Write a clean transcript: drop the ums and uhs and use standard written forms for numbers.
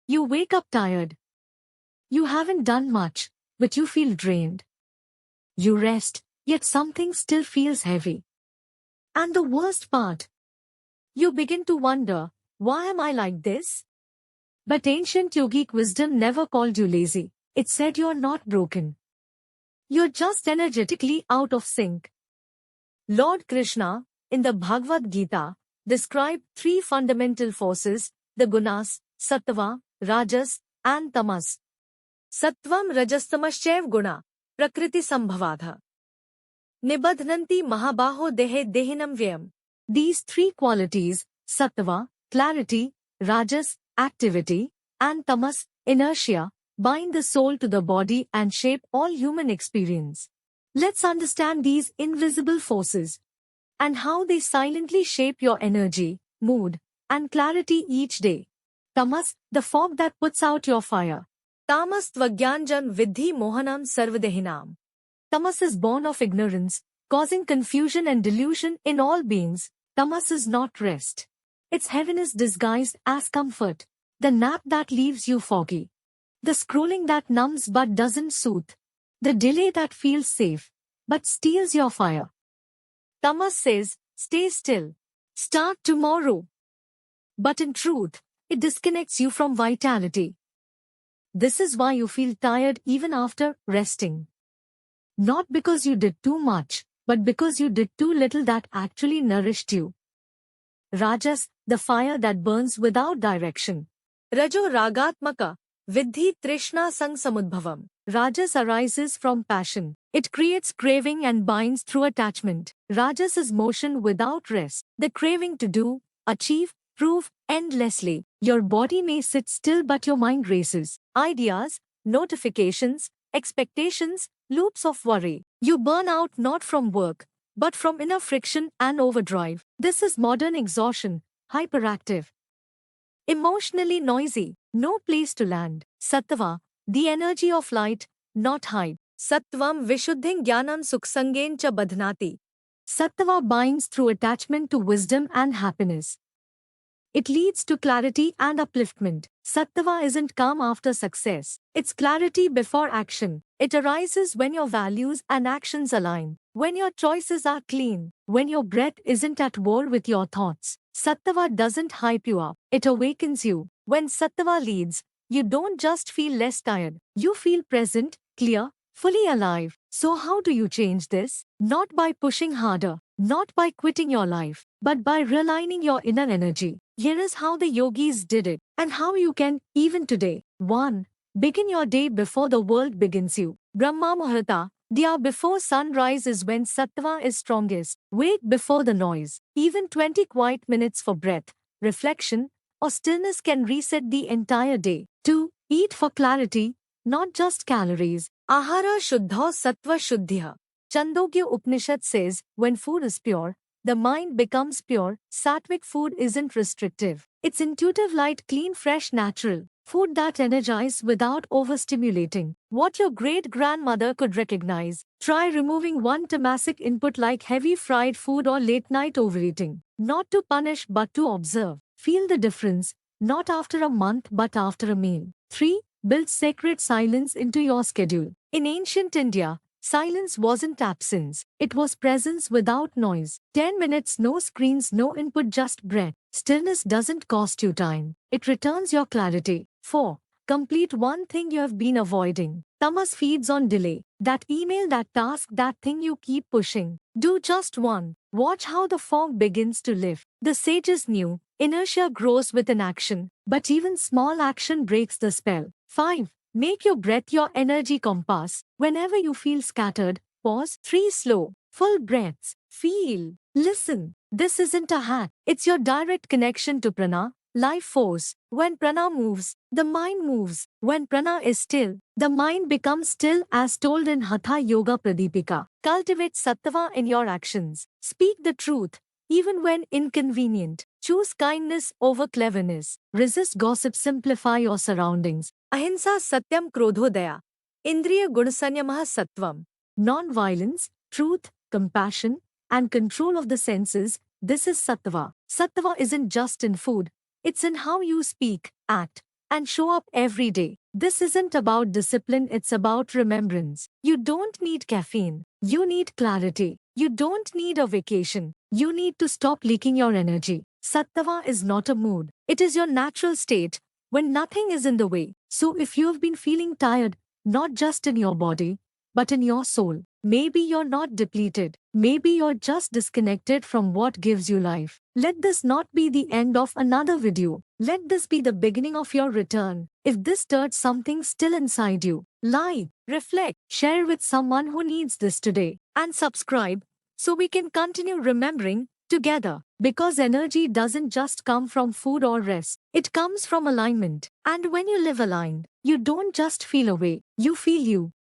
You wake up tired. You haven't done much, but you feel drained. You rest, yet something still feels heavy. And the worst part, you begin to wonder, why am I like this? But ancient yogic wisdom never called you lazy. It said you're not broken. You're just energetically out of sync. Lord Krishna, in the Bhagavad Gita, described three fundamental forces, the gunas, sattva, rajas, and tamas. Sattvam rajastamaschav guna, prakriti sambhavadha. Nibadhnanti mahabaho dehe dehinam vyam. These three qualities, sattva, clarity, rajas, activity, and tamas, inertia, bind the soul to the body and shape all human experience. Let's understand these invisible forces and how they silently shape your energy, mood, and clarity each day. Tamas, the fog that puts out your fire. Tamas tvagyanjan vidhi mohanam sarvadehinam. Tamas is born of ignorance, causing confusion and delusion in all beings. Tamas is not rest. It's heaviness disguised as comfort. The nap that leaves you foggy. The scrolling that numbs but doesn't soothe. The delay that feels safe, but steals your fire. Tamas says, stay still. Start tomorrow. But in truth, it disconnects you from vitality. This is why you feel tired even after resting. Not because you did too much, but because you did too little that actually nourished you. Rajas, the fire that burns without direction. Rajo ragatmaka, vidhi trishna sang samudbhavam. Rajas arises from passion. It creates craving and binds through attachment. Rajas is motion without rest. The craving to do, achieve, prove endlessly. Your body may sit still but your mind races. Ideas, notifications, expectations, loops of worry. You burn out not from work, but from inner friction and overdrive. This is modern exhaustion, hyperactive, emotionally noisy, no place to land. Sattva, the energy of light, not hype. Sattvam vishuddhing jnanam suksangen cha badhnati. Sattva binds through attachment to wisdom and happiness. It leads to clarity and upliftment. Sattva isn't calm after success. It's clarity before action. It arises when your values and actions align. When your choices are clean. When your breath isn't at war with your thoughts. Sattva doesn't hype you up. It awakens you. When Sattva leads, you don't just feel less tired. You feel present, clear, fully alive. So how do you change this? Not by pushing harder. Not by quitting your life. But by realigning your inner energy. Here is how the yogis did it, and how you can, even today. 1. Begin your day before the world begins you. Brahma Muhurta, the hour before sunrise is when Sattva is strongest. Wake before the noise. Even 20 quiet minutes for breath, reflection, or stillness can reset the entire day. 2. Eat for clarity, not just calories. Ahara Shuddha Sattva Shuddhya. Chandogya Upanishad says, when food is pure, the mind becomes pure. Sattvic food isn't restrictive. It's intuitive, light, clean, fresh, natural. Food that energizes without overstimulating. What your great-grandmother could recognize. Try removing one tamasic input like heavy fried food or late-night overeating. Not to punish but to observe. Feel the difference, not after a month but after a meal. 3. Build sacred silence into your schedule. In ancient India, silence wasn't absence. It was presence without noise. 10 minutes, no screens, no input, just breath. Stillness doesn't cost you time. It returns your clarity. 4. Complete one thing you have been avoiding. Tamas feeds on delay. That email, that task, that thing you keep pushing. Do just one. Watch how the fog begins to lift. The sages knew, inertia grows with inaction. But even small action breaks the spell. 5. Make your breath your energy compass. Whenever you feel scattered, pause. 3. Slow, full breaths. Feel. Listen. This isn't a hack. It's your direct connection to prana, life force. When prana moves, the mind moves. When prana is still, the mind becomes still, as told in Hatha Yoga Pradipika. Cultivate sattva in your actions. Speak the truth, even when inconvenient. Choose kindness over cleverness. Resist gossip. Simplify your surroundings. Ahimsa satyam krodhodaya. Indriya gunasanyamaha sattvam. Non-violence, truth, compassion, and control of the senses. This is sattva. Sattva isn't just in food. It's in how you speak, act, and show up every day. This isn't about discipline, it's about remembrance. You don't need caffeine. You need clarity. You don't need a vacation. You need to stop leaking your energy. Sattva is not a mood. It is your natural state when nothing is in the way. So if you have been feeling tired, not just in your body, but in your soul, maybe you're not depleted. Maybe you're just disconnected from what gives you life. Let this not be the end of another video. Let this be the beginning of your return. If this stirred something still inside you, like, reflect, share with someone who needs this today, and subscribe so we can continue remembering together. Because energy doesn't just come from food or rest, it comes from alignment. And when you live aligned, you don't just feel away, you feel you.